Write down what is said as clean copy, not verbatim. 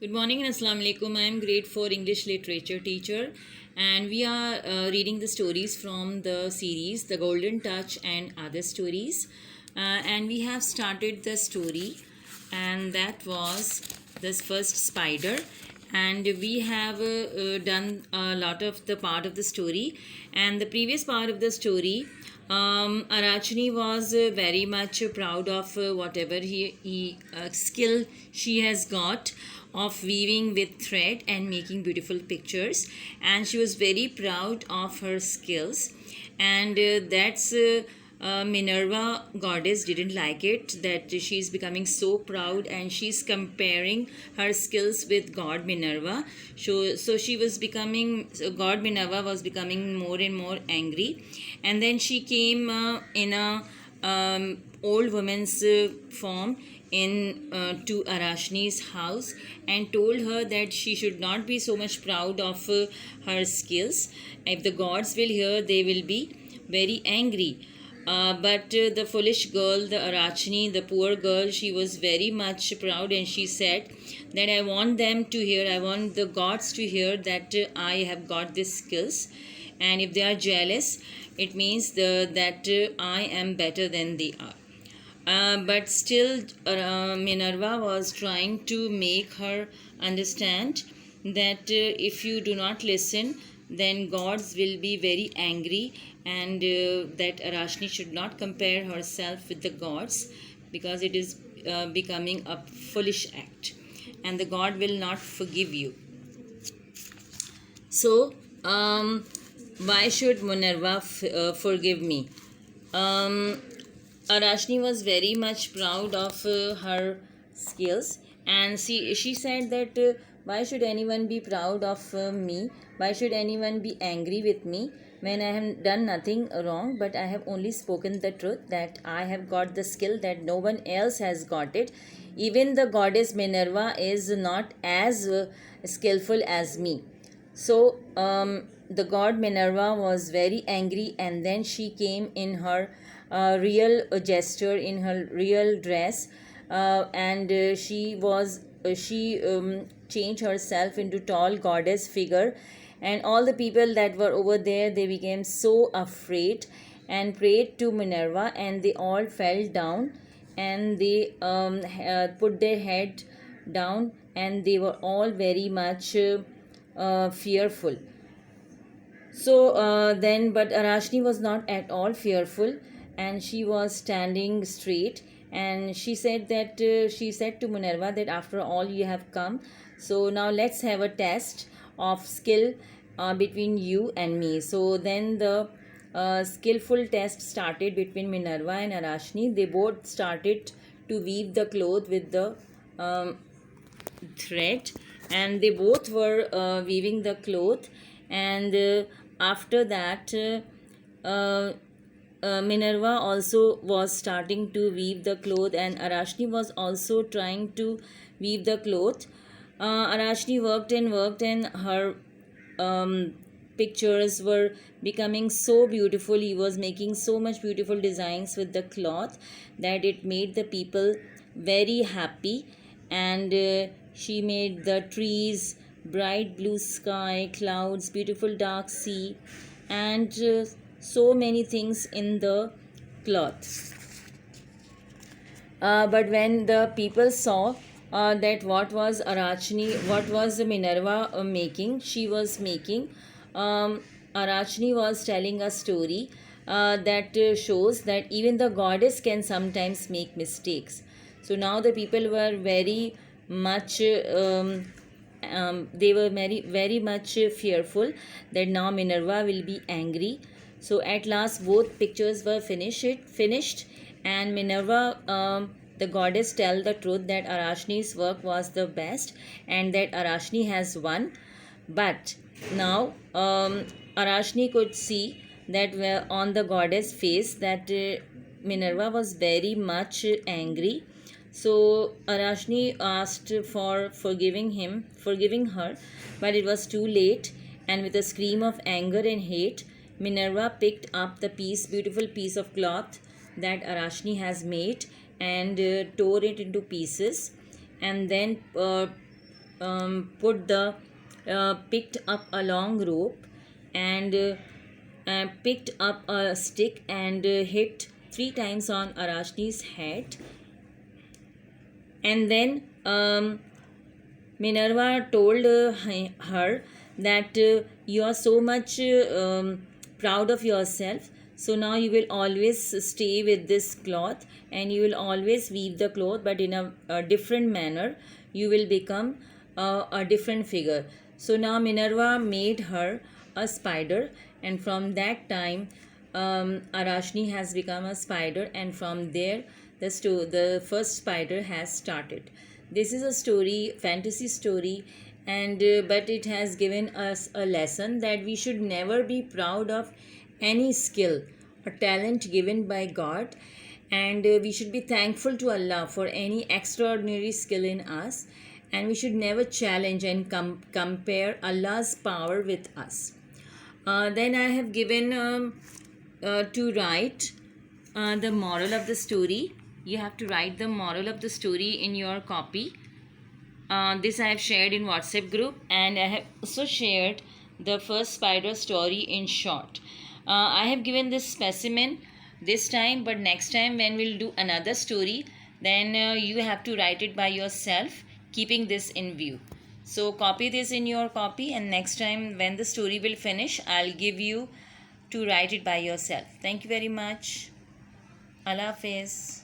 Good morning and Assalamu alaikum. I am grade 4 English literature teacher and we are reading the stories from the series The Golden Touch and Other Stories. And we have started the story, and that was this first spider, and we have done a lot of the part of the story. And the previous part of the story, Arachni was very much proud of whatever he skill she has got of weaving with thread and making beautiful pictures, and she was very proud of her skills. And that's Minerva goddess didn't like it, that she's becoming so proud and she's comparing her skills with god Minerva. So she was becoming, so god Minerva was becoming more and more angry. And then she came in a old woman's form in to Arachni's house and told her that she should not be so much proud of her skills. If the gods will hear, they will be very angry. But the foolish girl, the Arachni, the poor girl, she was very much proud, and she said that I want them to hear, I want the gods to hear that I have got these skills, and if they are jealous, it means that I am better than they are. But still, Minerva was trying to make her understand that if you do not listen, then gods will be very angry, and that Arachni should not compare herself with the gods, because it is becoming a foolish act, and the god will not forgive you. So, why should Minerva forgive me? Arachni was very much proud of her skills, and she said that why should anyone be proud of me? Why should anyone be angry with me when I have done nothing wrong, but I have only spoken the truth, that I have got the skill that no one else has got it. Even the goddess Minerva is not as skillful as me. So the god Minerva was very angry, and then she came in her real gesture, in her real dress, and she changed herself into tall goddess figure, and all the people that were over there, they became so afraid and prayed to Minerva, and they all fell down, and they put their head down, and they were all very much fearful. So but Arachni was not at all fearful, and she was standing straight. And she said that she said to Minerva that after all you have come, so now let's have a test of skill between you and me. So then the skillful test started between Minerva and Arachni. They both started to weave the cloth with the thread, and they both were weaving the cloth. And after that Minerva also was starting to weave the cloth, and Arachni was also trying to weave the cloth. Arachni worked and worked, and her pictures were becoming so beautiful. He was making so much beautiful designs with the cloth that it made the people very happy. And she made the trees, bright blue sky, clouds, beautiful dark sea, and so many things in the cloth. But when the people saw that what was Minerva making, she was making, Arachni was telling a story that shows that even the goddess can sometimes make mistakes. So now the people were very much they were very much fearful that now Minerva will be angry. So at last both pictures were finished, and Minerva, the goddess, tell the truth that Arachni's work was the best, and that Arachni has won. But now Arachni could see that on the goddess face that Minerva was very much angry. So Arachni asked for forgiving her, but it was too late. And with a scream of anger and hate, Minerva picked up the beautiful piece of cloth that Arachni has made, and tore it into pieces, and then picked up a long rope and picked up a stick and hit 3 times on Arashni's head. And then Minerva told her that you are so much proud of yourself, so now you will always stay with this cloth and you will always weave the cloth, but in a different manner. You will become a different figure. So now Minerva made her a spider, and from that time Arashni has become a spider, and from there the first spider has started. This is a story, fantasy story, and but it has given us a lesson that we should never be proud of any skill or talent given by God, and we should be thankful to Allah for any extraordinary skill in us, and we should never challenge and compare Allah's power with us. Then I have given to write the moral of the story. You have to write the moral of the story in your copy. This I have shared in WhatsApp group, and I have also shared the first spider story in short. I have given this specimen this time, but next time when we'll do another story, then you have to write it by yourself, keeping this in view. So copy this in your copy, and next time when the story will finish, I'll give you to write it by yourself. Thank you very much. Allah Hafiz.